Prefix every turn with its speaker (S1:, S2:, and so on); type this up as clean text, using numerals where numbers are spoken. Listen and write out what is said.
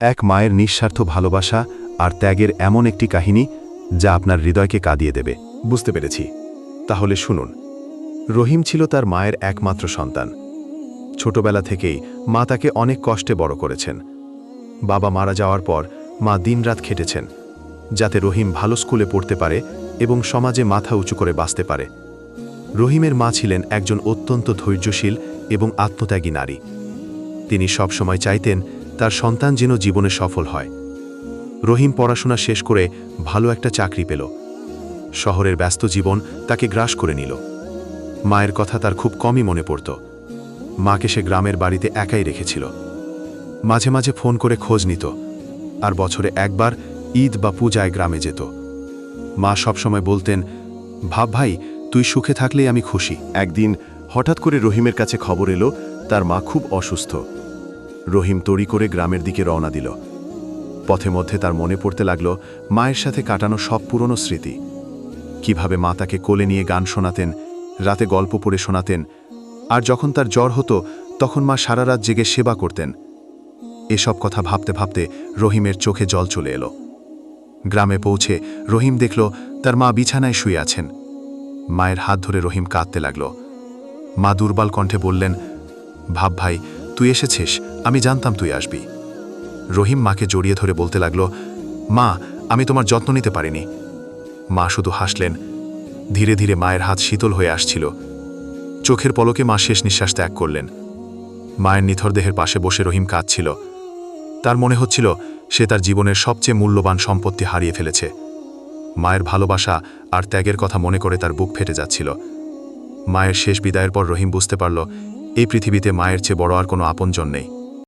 S1: এক মায়ের নিঃস্বার্থ ভালোবাসা আর ত্যাগের এমন একটি কাহিনী যা আপনার হৃদয়কে কাঁদিয়ে দেবে। বুঝতে পেরেছি। তাহলে শুনুন। রহিম ছিল তার মায়ের একমাত্র সন্তান। ছোটবেলা থেকেই মা তাকে অনেক কষ্টে বড় করেছেন। বাবা মারা যাওয়ার পর মা দিনরাত খেটেছেন, যাতে রহিম ভালো স্কুলে পড়তে পারে এবং সমাজে মাথা উঁচু করে বাঁচতে পারে। রহিমের মা ছিলেন একজন অত্যন্ত ধৈর্যশীল এবং আত্মত্যাগী নারী। তিনি সবসময় চাইতেন তার সন্তান যেন জীবনে সফল হয়। রহিম পড়াশোনা শেষ করে ভালো একটা চাকরি পেল। শহরের ব্যস্ত জীবন তাকে গ্রাস করে নিল। মায়ের কথা তার খুব কমই মনে পড়ত। মাকে সে গ্রামের বাড়িতে একাই রেখেছিল। মাঝে মাঝে ফোন করে খোঁজ নিত, আর বছরে একবার ঈদ বা পূজায় গ্রামে যেত। মা সবসময় বলতেন, ভাই, তুই সুখে থাকলেই আমি খুশি। একদিন হঠাৎ করে রহিমের কাছে খবর এলো তার মা খুব অসুস্থ। রহিম তড়ি করে গ্রামের দিকে রওনা দিল। পথে মধ্যে তার মনে পড়তে লাগল মায়ের সাথে কাটানো সব পুরনো স্মৃতি। কিভাবে মা তাকে কোলে নিয়ে গান শোনাতেন, রাতে গল্প পড়ে শোনাতেন, আর যখন তার জ্বর হতো তখন মা সারা রাত জেগে সেবা করতেন। এসব কথা ভাবতে ভাবতে রহিমের চোখে জল চলে এলো। গ্রামে পৌঁছে রহিম দেখল তার মা বিছানায় শুয়ে আছেন। মায়ের হাত ধরে রহিম কাঁদতে লাগল। মা দুর্বল কণ্ঠে বললেন, ভাই, তুই এসেছিস, আমি জানতাম তুই আসবি। রহিম মাকে জড়িয়ে ধরে বলতে লাগল, মা, আমি তোমার যত্ন নিতে পারিনি। মা শুধু হাসলেন। ধীরে ধীরে মায়ের হাত শীতল হয়ে আসছিল। চোখের পলকে মা শেষ নিঃশ্বাস ত্যাগ করলেন। মায়ের নিথর দেহের পাশে বসে রহিম কাঁদছিল। তার মনে হচ্ছিল সে তার জীবনের সবচেয়ে মূল্যবান সম্পত্তি হারিয়ে ফেলেছে। মায়ের ভালোবাসা আর ত্যাগের কথা মনে করে তার বুক ফেটে যাচ্ছিল। মায়ের শেষ বিদায়ের পর রহিম বুঝতে পারল এই পৃথিবীতে মায়ের চেয়ে বড় আর কোনো আপনজন নেই।